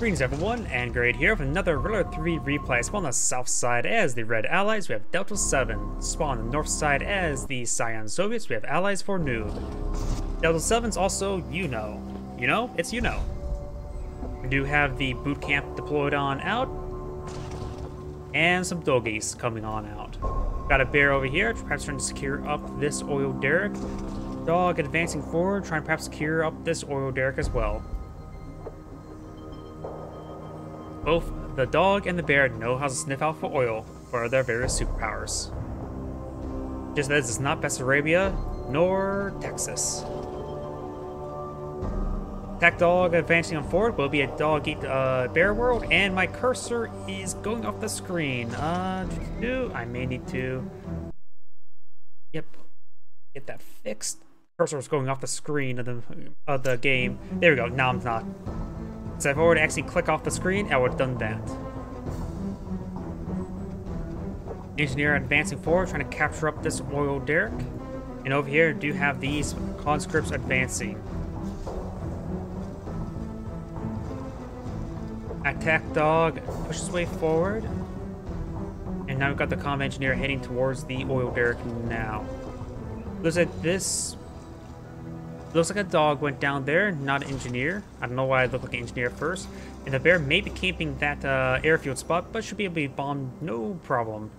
Greetings everyone, and Grade here with another Riddler 3 replay. Spawn on the south side as the Red Allies, we have Delta 7. Spawn on the north side as the Cyan Soviets, we have AlliesForNoobs. Delta 7's also You-Know. You-Know? It's You-Know. We do have the boot camp deployed on out. And some doggies coming on out. Got a bear over here, perhaps trying to secure up this oil derrick. Dog advancing forward, trying to perhaps secure up this oil derrick as well. Both the dog and the bear know how to sniff out for oil for their various superpowers. Just as it's not Bessarabia nor Texas. Attack dog advancing on forward will be a dog eat bear world, and my cursor is going off the screen. I may need to. Yep, get that fixed. Cursor is going off the screen of the game. There we go. Now I'm not. So if I were to actually click off the screen, I would have done that. Engineer advancing forward, trying to capture up this oil derrick. And over here, do have these conscripts advancing. Attack dog pushes way forward. And now we've got the comm engineer heading towards the oil derrick now. Looks like this. Looks like a dog went down there, not an engineer. I don't know why it looked like an engineer first. And the bear may be camping that airfield spot, but should be able to be bombed no problem.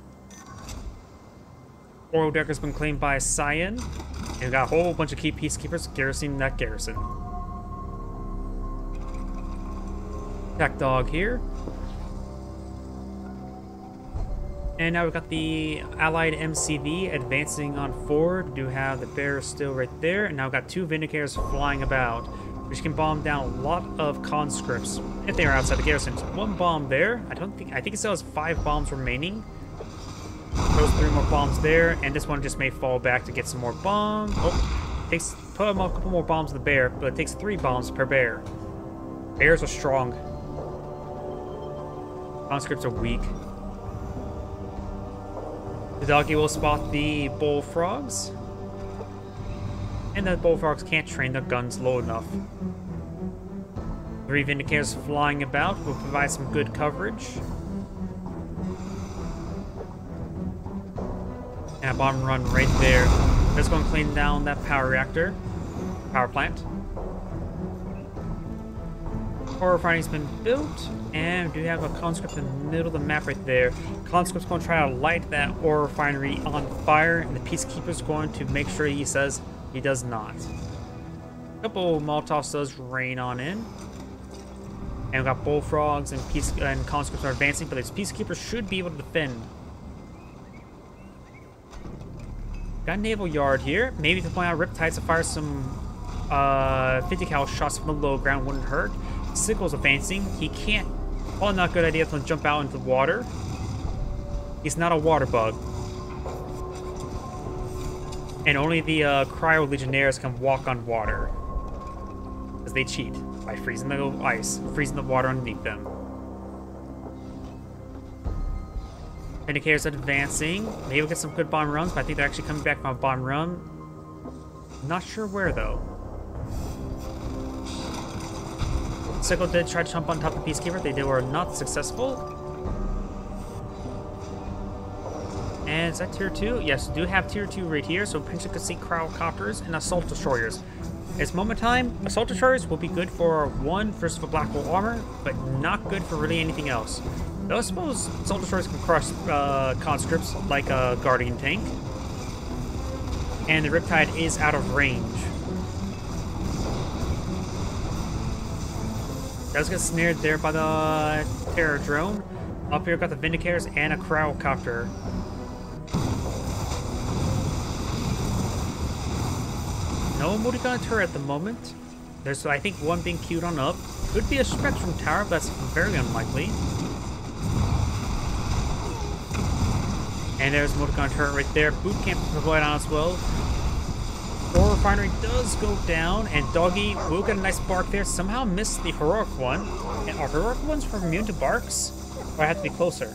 Oil derrick has been claimed by Cyan. And we've got a whole bunch of key peacekeepers garrisoning that garrison. Attack dog here. And now we've got the Allied MCV advancing on forward. Do have the bear still right there. And now we've got two Vindicators flying about, which can bomb down a lot of conscripts if they are outside the garrison. So one bomb there. I think it still has 5 bombs remaining. Those 3 more bombs there, and this one just may fall back to get some more bombs. Oh, put a couple more bombs on the bear, but it takes 3 bombs per bear. Bears are strong. Conscripts are weak. The doggy will spot the bullfrogs. And the bullfrogs can't train their guns low enough. 3 Vindicators flying about will provide some good coverage. And a bomb run right there. That's going to clean down that power reactor. Power plant. Ore refining's been built, and we do have a conscript in the middle of the map right there. Conscript's going to try to light that ore refinery on fire, and the peacekeeper's going to make sure he says he does not. A couple Molotovs does rain on in. And we've got bullfrogs and conscripts are advancing, but these peacekeepers should be able to defend. Got a naval yard here. Maybe to point out Riptides to fire some 50 cal shots from the low ground wouldn't hurt. Sickle's advancing. He can't. Probably not a good idea to jump out into the water. He's not a water bug. And only the Cryo Legionnaires can walk on water. Because they cheat by freezing the ice, freezing the water underneath them. Vindicators advancing. Maybe we'll get some good bomb runs, but I think they're actually coming back from a bomb run. Not sure where though. Sickle did try to jump on top of the Peacekeeper. They were not successful. And is that tier 2? Yes, we do have tier 2 right here, so potentially could see Cryocopters and Assault Destroyers. It's moment time. Assault Destroyers will be good for 1 versus for Black Hole Armor, but not good for really anything else. Though I suppose Assault Destroyers can crush conscripts like a Guardian tank. And the Riptide is out of range. Does get snared there by the Terror Drone. Up here, got the Vindicators and a Cryocopter. No multi-gun turret at the moment. There's, I think, one being queued on up. Could be a Spectrum Tower, but that's very unlikely. And there's a multi-gun turret right there. Boot camp deployed on as well. Ore refinery does go down, and Doggy will get a nice bark there. Somehow missed the heroic one. And are heroic ones immune to barks? Or I have to be closer?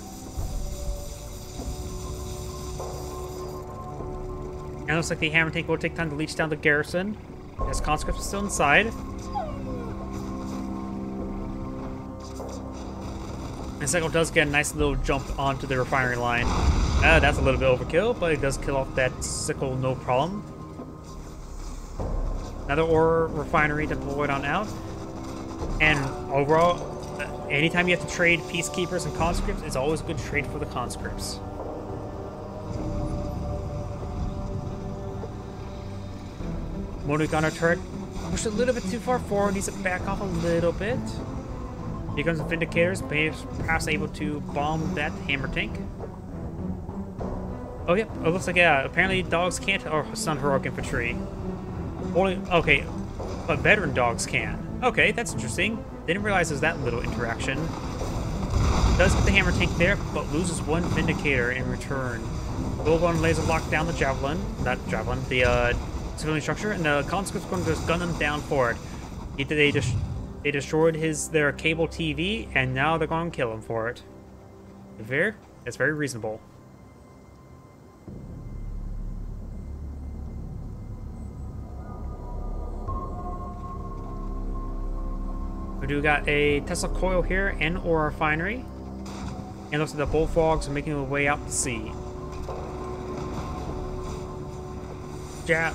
And it looks like the hammer tank will take time to leech down the garrison. As conscripts are still inside. And Sickle does get a nice little jump onto the refinery line. That's a little bit overkill, but it does kill off that Sickle no problem. Another ore refinery deployed on out. And overall, anytime you have to trade peacekeepers and conscripts, it's always a good trade for the conscripts. Motor gunner turret pushed a little bit too far forward, needs to back off a little bit. Here comes the Vindicators, perhaps able to bomb that hammer tank. Oh, yep, it looks like, yeah, apparently dogs can't stun heroic infantry. Only, okay, but veteran dogs can. Okay, that's interesting. Didn't realize there's that little interaction. Does get the hammer tank there, but loses one Vindicator in return. Will go and laser lock down the javelin, not javelin, the civilian structure, and the conscripts going to just gun them down for it. They destroyed their cable TV, and now they're going to kill him for it. That's very reasonable. We do got a Tesla coil here and ore refinery. And looks like the bullfrogs are making their way out to sea.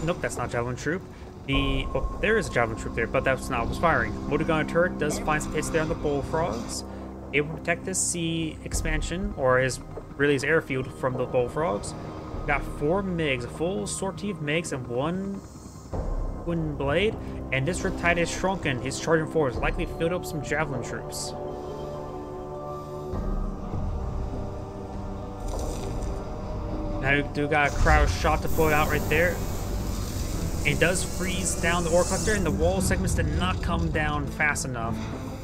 Nope, that's not Javelin Troop. Oh, there is a Javelin Troop there, but that's not what was firing. Motor gunner turret does find some hits there on the bullfrogs. Able to protect this sea expansion, or his airfield from the bullfrogs. Got 4 MiGs, a full sortie of MiGs, and 1 Twin Blade. And this Riptide is shrunken. His charging force likely filled up some Javelin troops. Now you do got a crowd shot deployed out right there. It does freeze down the ore collector, and the wall segments did not come down fast enough.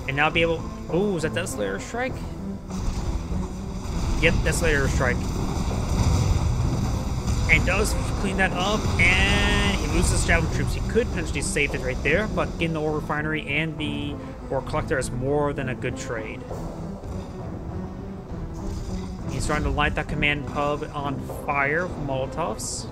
And now be able... Oh, is that Desolator Strike? Yep, Desolator Strike. And does clean that up, and he loses Javelin troops. He could potentially save it right there, but getting the ore refinery and the ore collector is more than a good trade. He's starting to light that command hub on fire with Molotovs.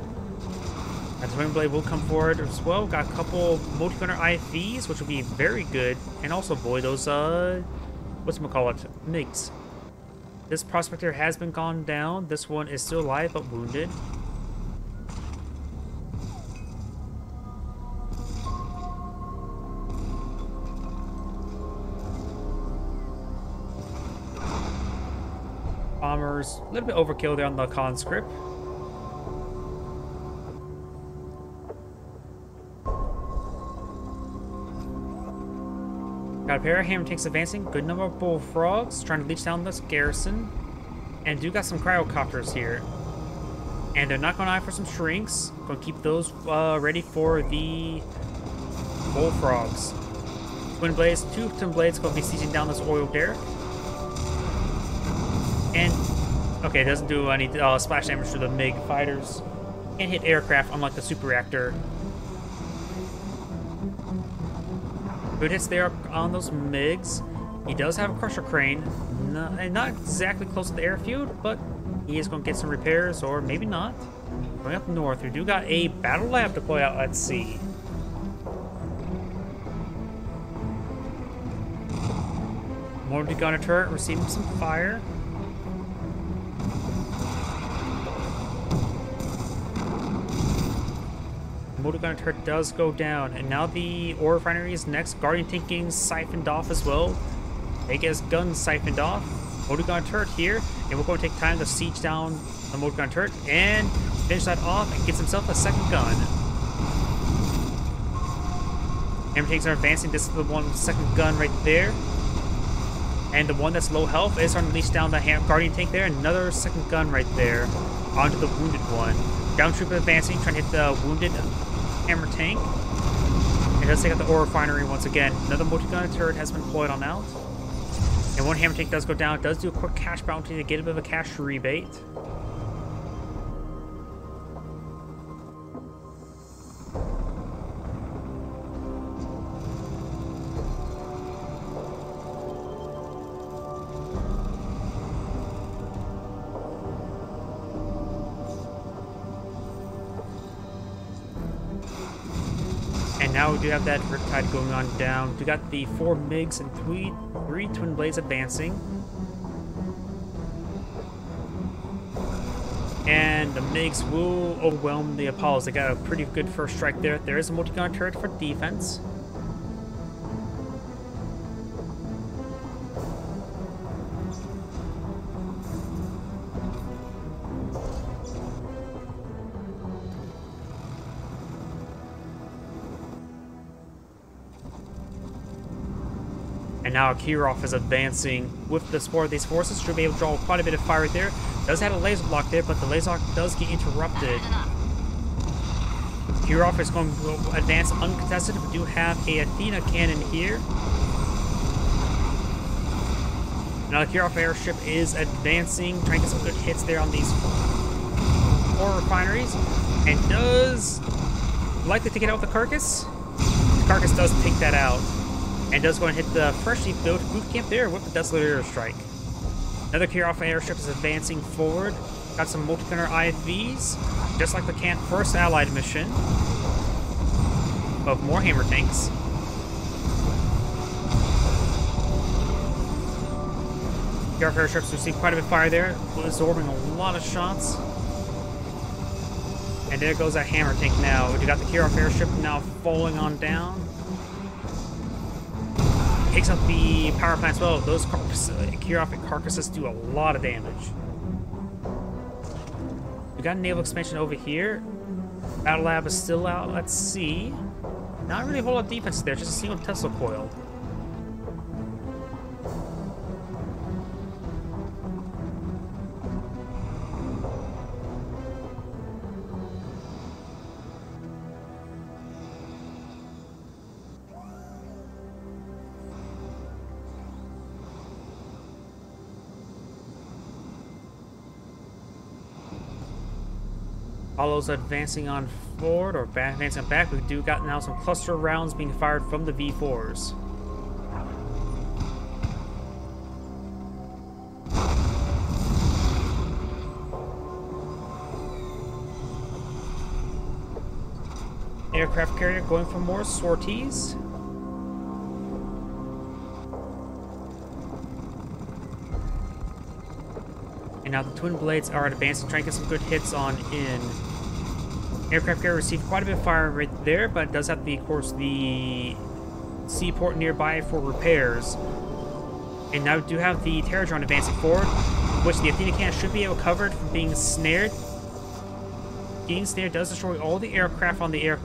And Twin Blade will come forward as well. Got a couple multi-gunner IFVs, which will be very good, and also avoid those, whatchamacallit, MiGs. This prospector has been gone down. This one is still alive, but wounded. Bombers, a little bit overkill there on the conscript. Got a pair of hammer tanks advancing, good number of bullfrogs, trying to leech down this garrison. And do got some cryocopters here. And they're not going to eye for some shrinks. Going to keep those ready for the bullfrogs. Twin blades, 2 twin blades going to be sieging down this oil derrick. And, okay, it doesn't do any splash damage to the MiG fighters. Can't hit aircraft, unlike the super reactor. Good hits there on those MiGs. He does have a crusher crane. Not exactly close to the airfield, but he is going to get some repairs, or maybe not. Going up north, we do got a battle lab deployed out at sea. Multi-gunner turret receiving some fire. Motor gunner turret does go down, and now the ore refinery is next. Guardian tank getting siphoned off as well. They get his gun siphoned off. Motor gunner turret here, and we're going to take time to siege down the motor gunner turret and finish that off and gets himself a second gun. Hammer tanks are advancing. This is the one second gun right there. And the one that's low health is starting to leech down the Guardian tank there. Another second gun right there onto the wounded one. Down trooper advancing, trying to hit the wounded hammer tank. It does take out the ore refinery once again. Another multi-gunner turret has been deployed on out. And one hammer tank does go down. It does do a quick cash bounty to get a bit of a cash rebate. And now we do have that Riptide going on down. We got the 4 MiGs and 3 Twin Blades advancing. And the MiGs will overwhelm the Apollos. They got a pretty good first strike there. There is a multi-gun turret for defense. And now Kirov is advancing with the support of these forces. Should be able to draw quite a bit of fire right there. Does have a laser block there, but the laser block does get interrupted. Kirov is going to advance uncontested. We do have a Athena cannon here. Now the Kirov airship is advancing, trying to get some good hits there on these 4 refineries. And does likely take it out with the Carcass. The Carcass does take that out. And does go and hit the freshly built boot camp there with the Desolator airstrike. Another Kirov airship is advancing forward. Got some multi-gunner IFVs, just like the first Allied mission. But more hammer tanks. Kirov airships receive quite a bit of fire there, absorbing a lot of shots. And there goes that hammer tank now. We got the Kirov airship now falling on down. Takes out the power plant as well. Those Kirov carcasses do a lot of damage. We got a naval expansion over here. Battle Lab is still out. Let's see. Not really a whole lot of defense there, just a single Tesla coil. Apollo's advancing on forward, or advancing back. We do got now some cluster rounds being fired from the V4s. Aircraft carrier going for more sorties. And now the Twin Blades are advancing, trying to get some good hits on in. Aircraft carrier received quite a bit of fire right there, but it does have, of course, the seaport nearby for repairs. And now we do have the Terror Drone advancing forward, which the Athena cannon should be able to cover it from being snared. Being snared does destroy all the aircraft on the air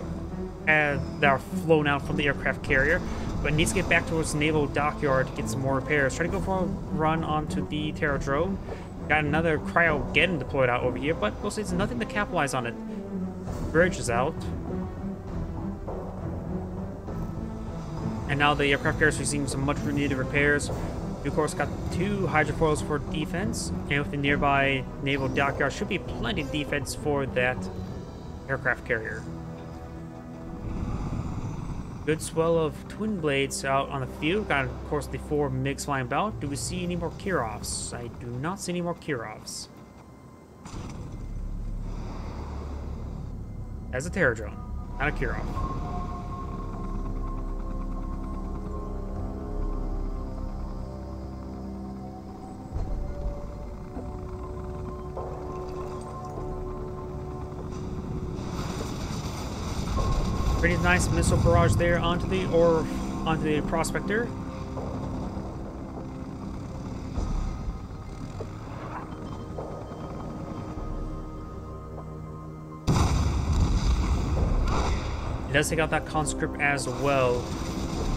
that are flown out from the aircraft carrier, but needs to get back towards the naval dockyard to get some more repairs. Try to go for a run onto the Terror Drone. Got another Cryogeddon deployed out over here, but we'll say it's nothing to capitalize on it. Bridge is out. And now the aircraft carrier is receiving some much needed repairs. We of course got 2 hydrofoils for defense, and with the nearby naval dockyard should be plenty of defense for that aircraft carrier. Good swell of Twin Blades out on the field. Got, of course, the 4 MiGs flying about. Do we see any more Kirovs? I do not see any more Kirovs. As a Terror Drone, not a Kirov. Pretty nice missile barrage there onto the Prospector. It does take out that conscript as well.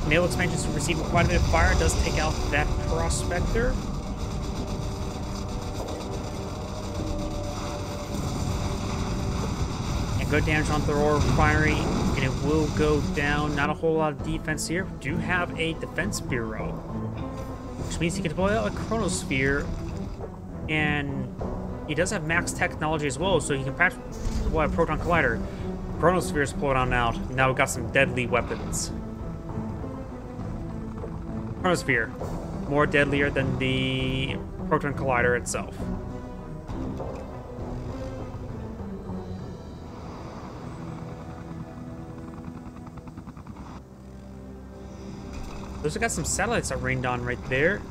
Naval expansion is receiving quite a bit of fire. It does take out that Prospector. And good damage on the Aurora Refinery, and it will go down. Not a whole lot of defense here. We do have a defense bureau, which means he can deploy out a Chronosphere, and he does have max technology as well, so he can perhaps deploy a Proton Collider. Chronosphere is pulled on out. Now we've got some deadly weapons. Chronosphere, more deadlier than the Proton Collider itself. Those have got some satellites that rained on right there.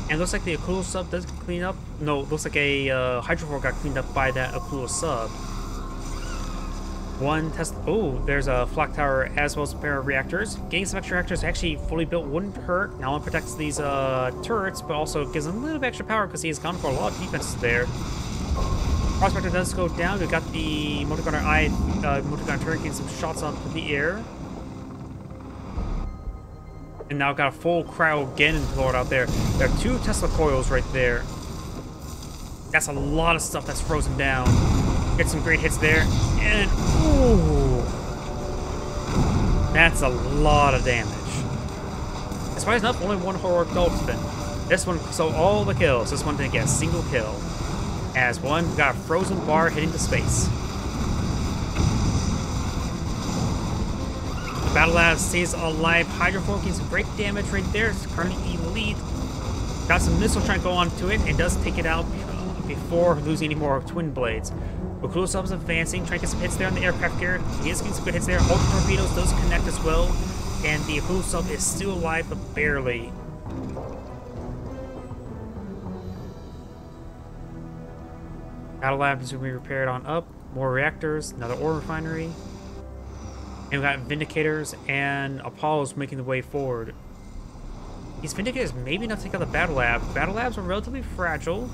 And looks like the Akula sub does get cleaned up. No, looks like a Hydrofor got cleaned up by that Akula sub. One test. Oh, there's a flak tower as well as a pair of reactors. Getting some extra reactors actually fully built wouldn't hurt. Not only protects these turrets, but also gives them a little bit extra power because he has gone for a lot of defenses there. Prospector does go down. We've got the Motorgunner turret getting some shots up in the air. And now got a full cryo again Lord out there. There are 2 Tesla coils right there. That's a lot of stuff that's frozen down. Get some great hits there. And ooh, that's a lot of damage. As far as enough, only one heroic dolphin. This one, so all the kills. This one didn't get a single kill. As one got a frozen bar hitting the space. Battle Lab stays alive. Hydrofor gets some great damage right there. It's currently elite. Got some missiles trying to go onto it and does take it out before losing any more twin blades. Akula sub is advancing, trying to get some hits there on the aircraft carrier. He is getting some good hits there. Ultra torpedoes does connect as well. And the Akula sub is still alive, but barely. Battle Lab is going to be repaired on up. More reactors, another ore refinery. And we got Vindicators and Apollos making the way forward. These Vindicators may be enough to take out the Battle Lab. Battle Labs are relatively fragile.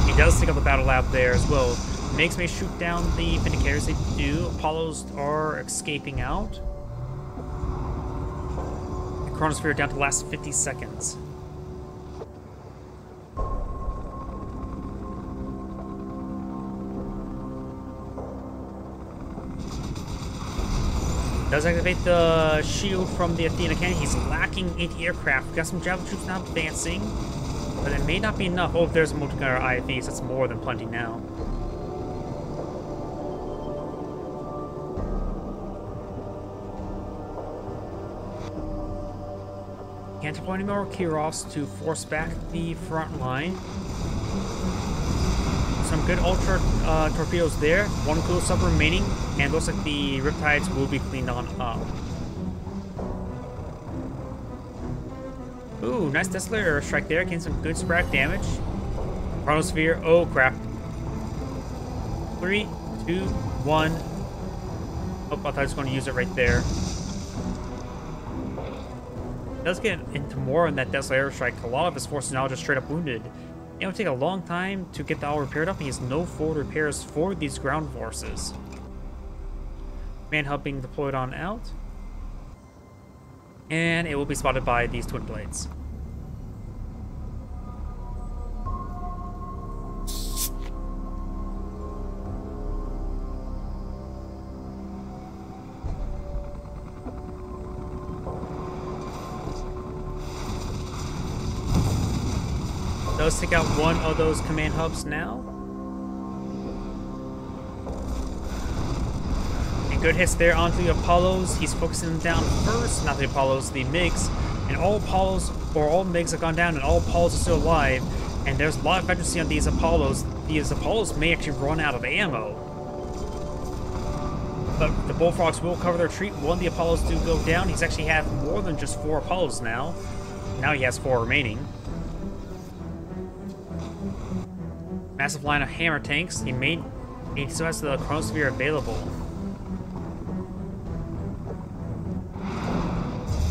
He does take out the Battle Lab there as well. Makes me shoot down the Vindicators. They do. Apollos are escaping out. The Chronosphere down to the last 50 seconds. Does activate the shield from the Athena cannon. He's lacking anti-aircraft. Got some Javelin troops now advancing, but it may not be enough. Oh, there's a multi-gunner IFVs. That's more than plenty now. Can't deploy any more Kirovs to force back the front line. Some good ultra torpedoes there. One cool sub remaining, and looks like the Riptides will be cleaned on up. Ooh, nice Desolator strike there, getting some good sporadic damage. Chronosphere, oh crap. 3, 2, 1. Oh, I thought I was going to use it right there. Does get into more on that Desolator strike. A lot of his forces now just straight up wounded. It would take a long time to get that all repaired up, and he has no forward repairs for these ground forces. Man hub being deployed on out. And it will be spotted by these twin blades. Does take out one of those command hubs now. And good hits there onto the Apollos. He's focusing them down first. Not the Apollos, the MiGs. And all Apollos, or all MiGs have gone down, and all Apollos are still alive. And there's a lot of efficiency on these Apollos. These Apollos may actually run out of ammo. But the Bullfrogs will cover their retreat. One of the Apollos do go down. He's actually have more than just 4 Apollos now. Now he has 4 remaining. Massive line of hammer tanks. He still has the Chronosphere available.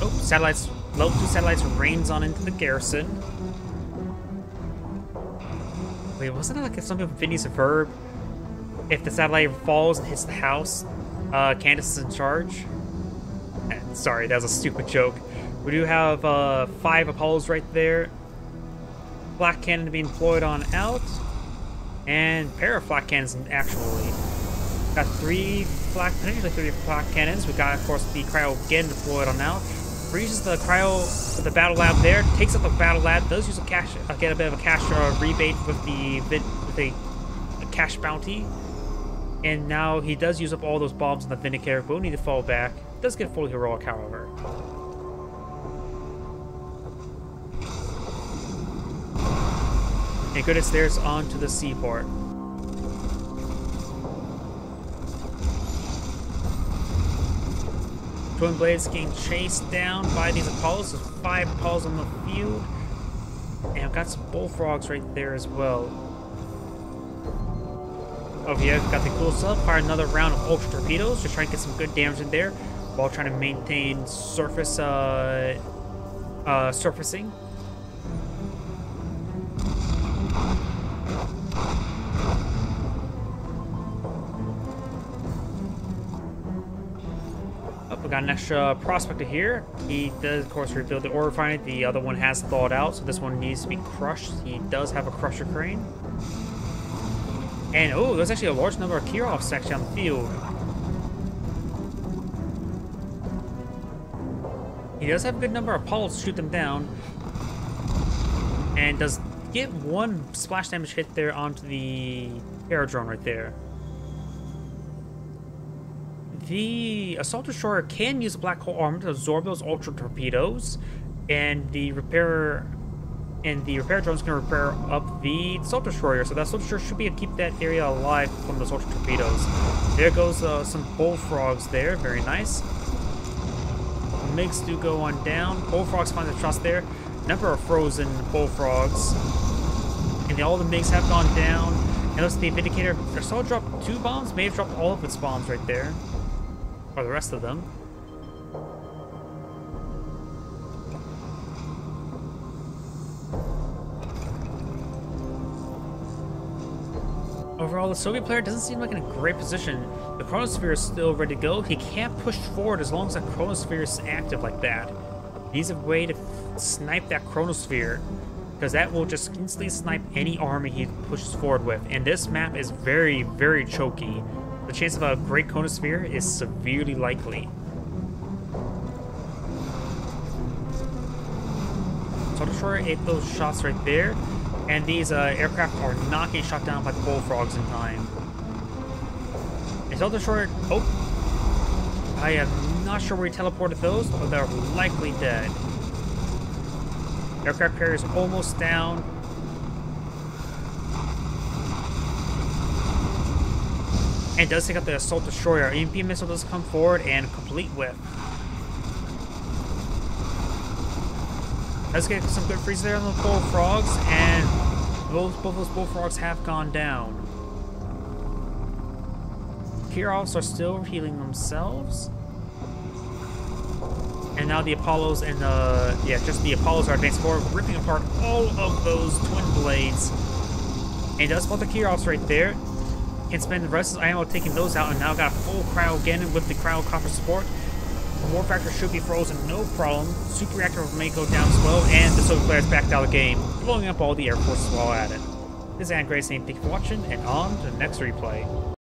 Oh, satellites. Level 2 satellites rains on into the garrison. Wait, wasn't it like something from Vinny's Verb? If the satellite falls and hits the house, Candace is in charge? Sorry, that was a stupid joke. We do have 5 Apollos right there. Flak cannon being deployed on out. And pair of flak cannons, actually. Got 3 potentially 3 flak cannons. We got, of course, the cryo again deployed on out. Breaches the cryo, the battle lab there. Takes up the battle lab. Does use a cash, get a bit of a cash rebate with the cash bounty. And now he does use up all those bombs in the Vindicator, but will need to fall back. Does get fully heroic, however. And good, it's theirs onto the seaport. Twin Blades getting chased down by these Apollos. There's 5 Apollos on the field. And I've got some Bullfrogs right there as well. Over here, got the cool stuff. Fire another round of Ultra Torpedoes. Just trying to get some good damage in there while trying to maintain surface surfacing. We got an extra prospector here. He does, of course, rebuild the ore refinery. The other one has thawed out, so this one needs to be crushed. He does have a crusher crane. And, oh, there's actually a large number of Kirovs actually on the field. He does have a good number of Apollos to shoot them down. And does get 1 splash damage hit there onto the aerodrome right there. The assault destroyer can use a black hole armor to absorb those ultra torpedoes, and the repair drone's gonna repair up the assault destroyer. So that assault destroyer should be able to keep that area alive from those ultra torpedoes. There goes some bullfrogs there, very nice. MiGs do go on down. Bullfrogs find the shots there. Number of frozen bullfrogs, and all the MiGs have gone down. And notice the Vindicator. Their assault dropped 2 bombs. May have dropped all of its bombs right there. Or the rest of them. Overall, the Soviet player doesn't seem like in a great position. The chronosphere is still ready to go. He can't push forward as long as that chronosphere is active like that. He needs a way to snipe that chronosphere, because that will just instantly snipe any army he pushes forward with. And this map is very, very choky. The chance of a great chronosphere is severely likely. Assault Destroyer ate those shots right there, and these aircraft are not getting shot down by the bullfrogs in time. Assault Destroyer, oh, I am not sure where he teleported those, but they're likely dead. Aircraft carrier is almost down. And does take out the assault destroyer. EMP missile does come forward and complete whiff. Let's get some good freeze there on the bullfrogs, and both those bullfrogs have gone down. Kirovs are still healing themselves. And now the Apollos and just the Apollos are advancing forward, ripping apart all of those twin blades. And it does spot the Kirovs right there. Can spend the rest of the ammo taking those out, and now got a full cryo again with the cryo copper support. The war factor should be frozen, no problem. Super reactor may go down as well, and the Soviet players backed out of the game, blowing up all the air forces while at it. This is Anne Grace saying thank you for watching, and on to the next replay.